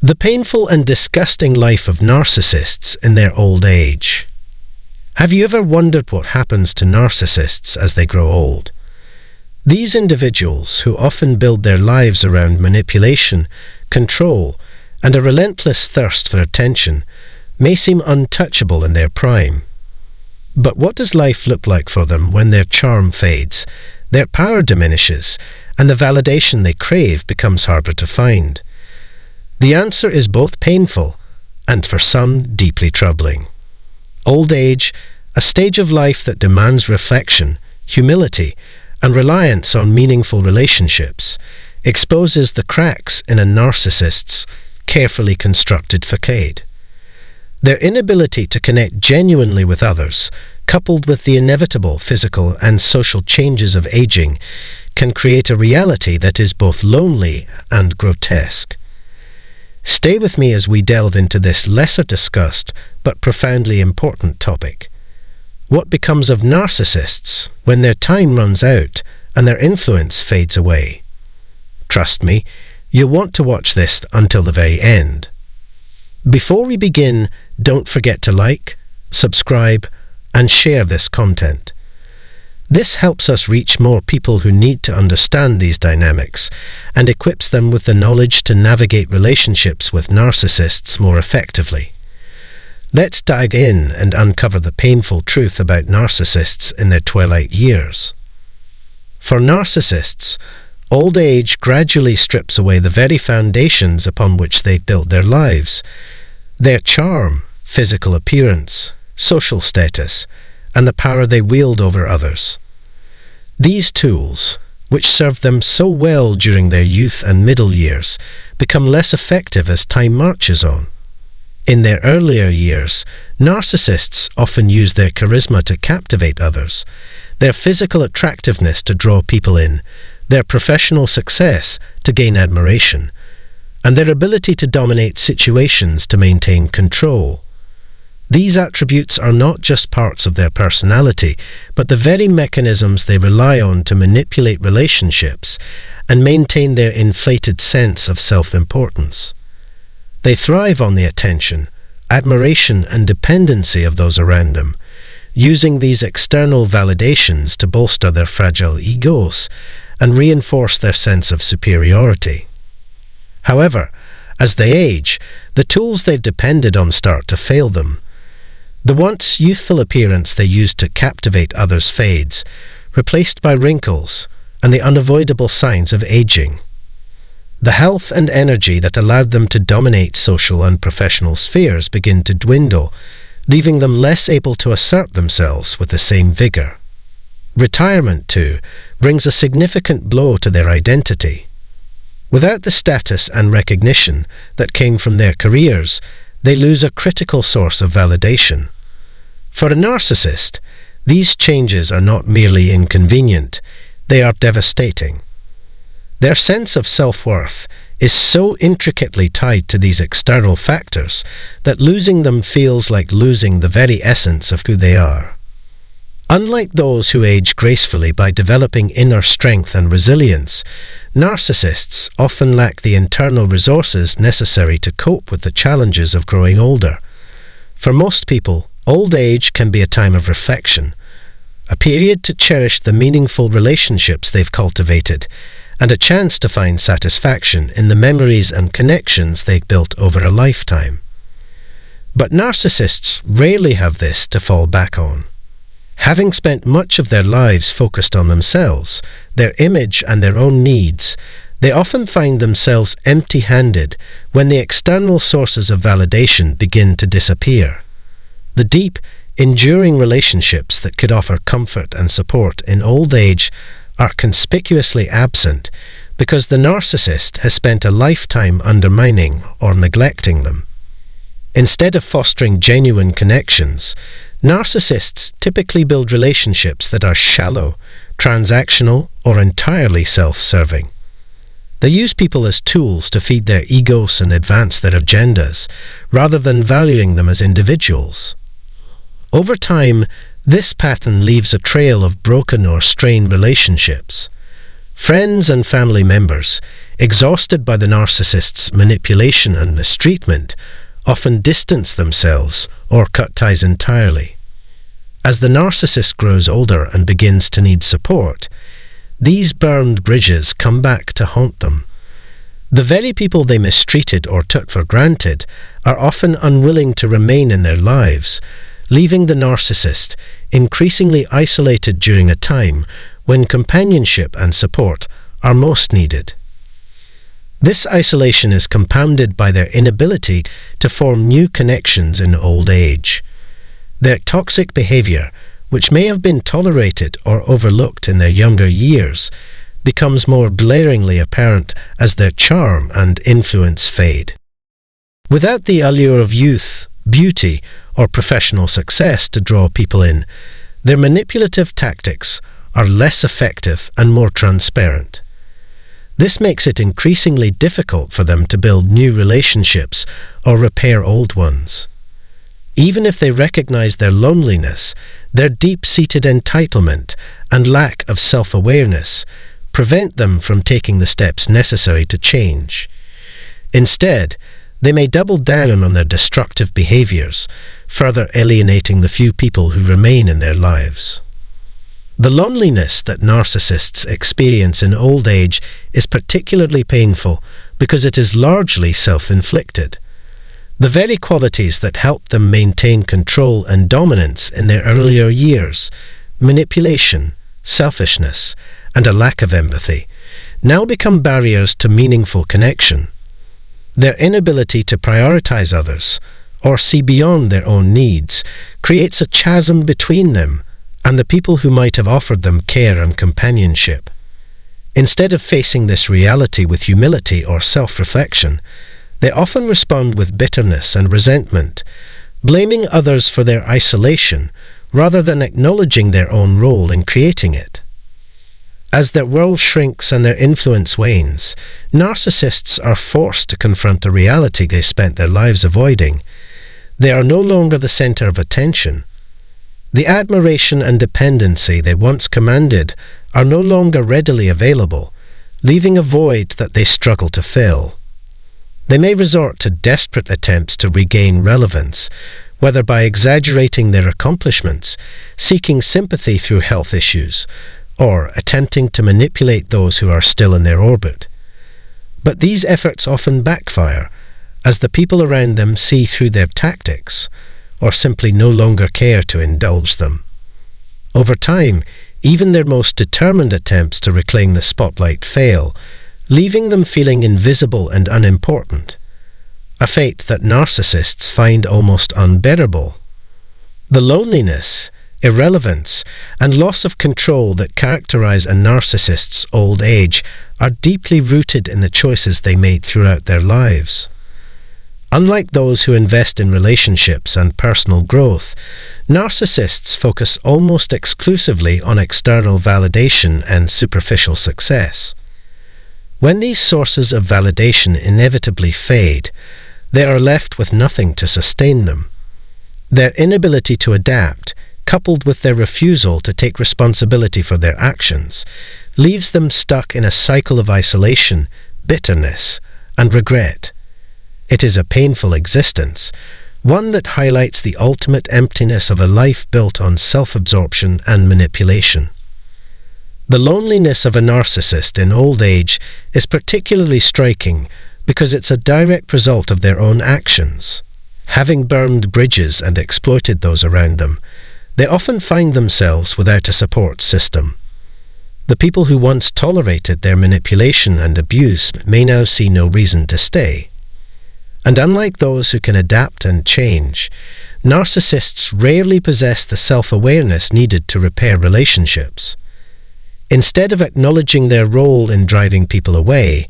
The painful and disgusting life of narcissists in their old age. Have you ever wondered what happens to narcissists as they grow old? These individuals, who often build their lives around manipulation, control, and a relentless thirst for attention, may seem untouchable in their prime. But what does life look like for them when their charm fades, their power diminishes, and the validation they crave becomes harder to find? The answer is both painful and, for some, deeply troubling. Old age, a stage of life that demands reflection, humility, and reliance on meaningful relationships, exposes the cracks in a narcissist's carefully constructed facade. Their inability to connect genuinely with others, coupled with the inevitable physical and social changes of aging, can create a reality that is both lonely and grotesque. Stay with me as we delve into this lesser discussed but profoundly important topic. What becomes of narcissists when their time runs out and their influence fades away? Trust me, you'll want to watch this until the very end. Before we begin, don't forget to like, subscribe, and share this content. This helps us reach more people who need to understand these dynamics and equips them with the knowledge to navigate relationships with narcissists more effectively. Let's dive in and uncover the painful truth about narcissists in their twilight years. For narcissists, old age gradually strips away the very foundations upon which they've built their lives. Their charm, physical appearance, social status, and the power they wield over others. These tools, which served them so well during their youth and middle years, become less effective as time marches on. In their earlier years, narcissists often use their charisma to captivate others, their physical attractiveness to draw people in, their professional success to gain admiration, and their ability to dominate situations to maintain control. These attributes are not just parts of their personality, but the very mechanisms they rely on to manipulate relationships and maintain their inflated sense of self-importance. They thrive on the attention, admiration, and dependency of those around them, using these external validations to bolster their fragile egos and reinforce their sense of superiority. However, as they age, the tools they've depended on start to fail them. The once youthful appearance they used to captivate others fades, replaced by wrinkles and the unavoidable signs of aging. The health and energy that allowed them to dominate social and professional spheres begin to dwindle, leaving them less able to assert themselves with the same vigor. Retirement, too, brings a significant blow to their identity. Without the status and recognition that came from their careers, they lose a critical source of validation. For a narcissist, these changes are not merely inconvenient, they are devastating. Their sense of self-worth is so intricately tied to these external factors that losing them feels like losing the very essence of who they are. Unlike those who age gracefully by developing inner strength and resilience, narcissists often lack the internal resources necessary to cope with the challenges of growing older. For most people, old age can be a time of reflection, a period to cherish the meaningful relationships they've cultivated, and a chance to find satisfaction in the memories and connections they've built over a lifetime. But narcissists rarely have this to fall back on. Having spent much of their lives focused on themselves, their image and their own needs, they often find themselves empty-handed when the external sources of validation begin to disappear. The deep, enduring relationships that could offer comfort and support in old age are conspicuously absent because the narcissist has spent a lifetime undermining or neglecting them. Instead of fostering genuine connections, narcissists typically build relationships that are shallow, transactional, or entirely self-serving. They use people as tools to feed their egos and advance their agendas, rather than valuing them as individuals. Over time, this pattern leaves a trail of broken or strained relationships. Friends and family members, exhausted by the narcissist's manipulation and mistreatment, often distance themselves or cut ties entirely. As the narcissist grows older and begins to need support, these burned bridges come back to haunt them. The very people they mistreated or took for granted are often unwilling to remain in their lives, leaving the narcissist increasingly isolated during a time when companionship and support are most needed. This isolation is compounded by their inability to form new connections in old age. Their toxic behavior, which may have been tolerated or overlooked in their younger years, becomes more blaringly apparent as their charm and influence fade. Without the allure of youth, beauty, or professional success to draw people in, their manipulative tactics are less effective and more transparent. This makes it increasingly difficult for them to build new relationships or repair old ones. Even if they recognize their loneliness, their deep-seated entitlement and lack of self-awareness prevent them from taking the steps necessary to change. Instead, they may double down on their destructive behaviors, further alienating the few people who remain in their lives. The loneliness that narcissists experience in old age is particularly painful because it is largely self-inflicted. The very qualities that helped them maintain control and dominance in their earlier years, manipulation, selfishness, and a lack of empathy, now become barriers to meaningful connection. Their inability to prioritize others or see beyond their own needs creates a chasm between them and the people who might have offered them care and companionship. Instead of facing this reality with humility or self-reflection, they often respond with bitterness and resentment, blaming others for their isolation rather than acknowledging their own role in creating it. As their world shrinks and their influence wanes, narcissists are forced to confront a reality they spent their lives avoiding. They are no longer the center of attention. The admiration and dependency they once commanded are no longer readily available, leaving a void that they struggle to fill. They may resort to desperate attempts to regain relevance, whether by exaggerating their accomplishments, seeking sympathy through health issues, or attempting to manipulate those who are still in their orbit. But these efforts often backfire, as the people around them see through their tactics, or simply no longer care to indulge them. Over time, even their most determined attempts to reclaim the spotlight fail, leaving them feeling invisible and unimportant, a fate that narcissists find almost unbearable. The loneliness, irrelevance, and loss of control that characterize a narcissist's old age are deeply rooted in the choices they made throughout their lives. Unlike those who invest in relationships and personal growth, narcissists focus almost exclusively on external validation and superficial success. When these sources of validation inevitably fade, they are left with nothing to sustain them. Their inability to adapt, coupled with their refusal to take responsibility for their actions, leaves them stuck in a cycle of isolation, bitterness, and regret. It is a painful existence, one that highlights the ultimate emptiness of a life built on self-absorption and manipulation. The loneliness of a narcissist in old age is particularly striking because it's a direct result of their own actions. Having burned bridges and exploited those around them, they often find themselves without a support system. The people who once tolerated their manipulation and abuse may now see no reason to stay. And unlike those who can adapt and change, narcissists rarely possess the self-awareness needed to repair relationships. Instead of acknowledging their role in driving people away,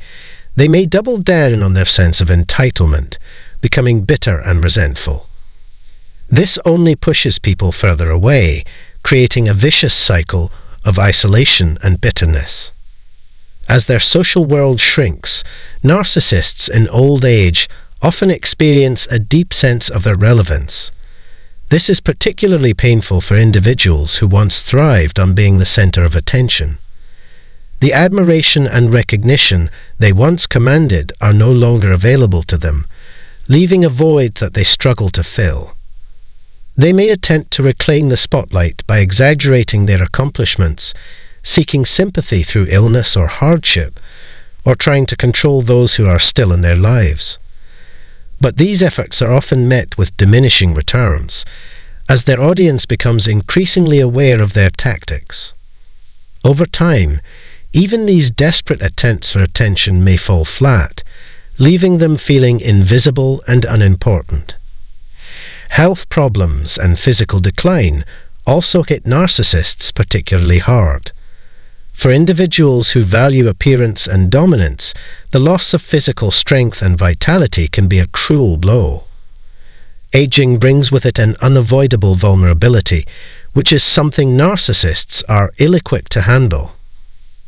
they may double down on their sense of entitlement, becoming bitter and resentful. This only pushes people further away, creating a vicious cycle of isolation and bitterness. As their social world shrinks, narcissists in old age often experience a deep sense of irrelevance. This is particularly painful for individuals who once thrived on being the center of attention. The admiration and recognition they once commanded are no longer available to them, leaving a void that they struggle to fill. They may attempt to reclaim the spotlight by exaggerating their accomplishments, seeking sympathy through illness or hardship, or trying to control those who are still in their lives. But these efforts are often met with diminishing returns, as their audience becomes increasingly aware of their tactics. Over time, even these desperate attempts for attention may fall flat, leaving them feeling invisible and unimportant. Health problems and physical decline also hit narcissists particularly hard. For individuals who value appearance and dominance, the loss of physical strength and vitality can be a cruel blow. Aging brings with it an unavoidable vulnerability, which is something narcissists are ill-equipped to handle.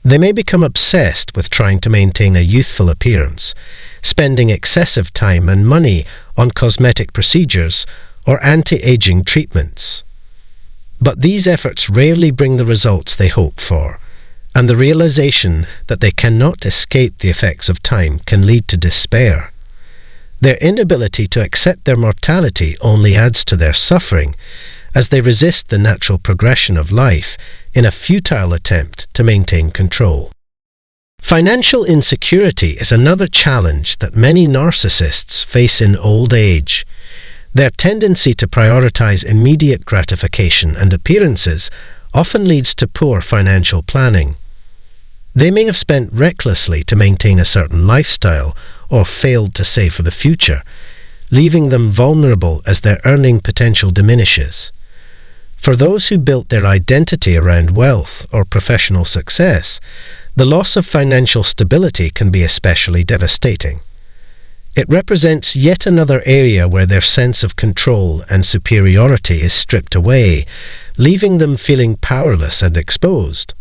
They may become obsessed with trying to maintain a youthful appearance, spending excessive time and money on cosmetic procedures or anti-aging treatments. But these efforts rarely bring the results they hope for, and the realization that they cannot escape the effects of time can lead to despair. Their inability to accept their mortality only adds to their suffering, as they resist the natural progression of life in a futile attempt to maintain control. Financial insecurity is another challenge that many narcissists face in old age. Their tendency to prioritize immediate gratification and appearances often leads to poor financial planning. They may have spent recklessly to maintain a certain lifestyle or failed to save for the future, leaving them vulnerable as their earning potential diminishes. For those who built their identity around wealth or professional success, the loss of financial stability can be especially devastating. It represents yet another area where their sense of control and superiority is stripped away, leaving them feeling powerless and exposed.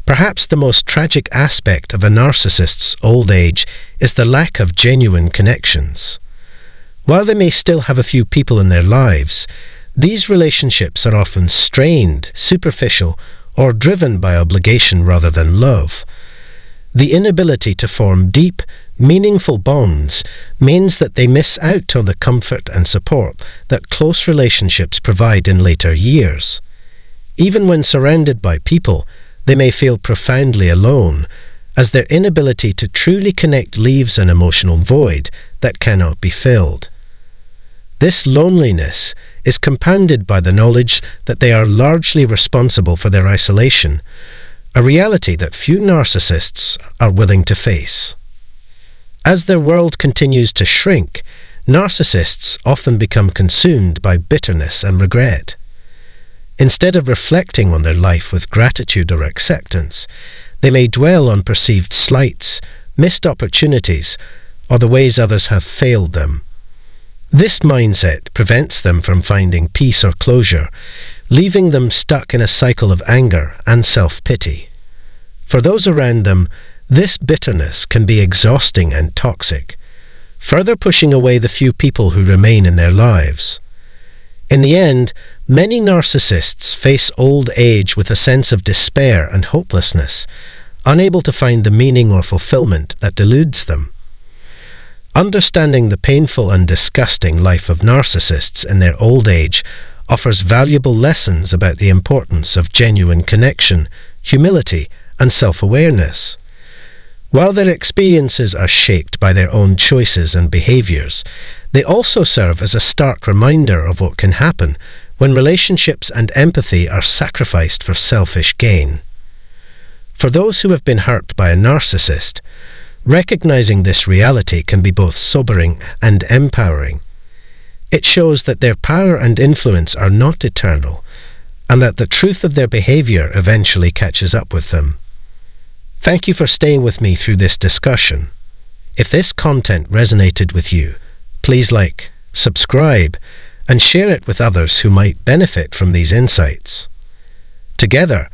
Perhaps the most tragic aspect of a narcissist's old age is the lack of genuine connections. While they may still have a few people in their lives, these relationships are often strained, superficial, or driven by obligation rather than love. The inability to form deep, meaningful bonds means that they miss out on the comfort and support that close relationships provide in later years. Even when surrounded by people, they may feel profoundly alone, as their inability to truly connect leaves an emotional void that cannot be filled. This loneliness is compounded by the knowledge that they are largely responsible for their isolation, a reality that few narcissists are willing to face. As their world continues to shrink, narcissists often become consumed by bitterness and regret. Instead of reflecting on their life with gratitude or acceptance, they may dwell on perceived slights, missed opportunities, or the ways others have failed them. This mindset prevents them from finding peace or closure, leaving them stuck in a cycle of anger and self-pity. For those around them, this bitterness can be exhausting and toxic, further pushing away the few people who remain in their lives. In the end, many narcissists face old age with a sense of despair and hopelessness, unable to find the meaning or fulfillment that deludes them. Understanding the painful and disgusting life of narcissists in their old age offers valuable lessons about the importance of genuine connection, humility, and self-awareness. While their experiences are shaped by their own choices and behaviors, they also serve as a stark reminder of what can happen when relationships and empathy are sacrificed for selfish gain. For those who have been hurt by a narcissist, recognizing this reality can be both sobering and empowering. It shows that their power and influence are not eternal, and that the truth of their behavior eventually catches up with them. Thank you for staying with me through this discussion. If this content resonated with you, please like, subscribe, and share it with others who might benefit from these insights. Together,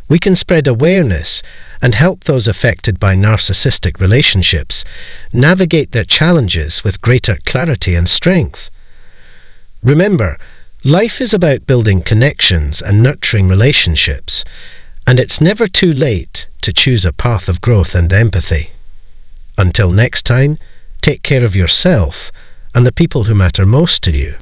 we can spread awareness and help those affected by narcissistic relationships navigate their challenges with greater clarity and strength. Remember, life is about building connections and nurturing relationships, and it's never too late to choose a path of growth and empathy. Until next time, take care of yourself and the people who matter most to you.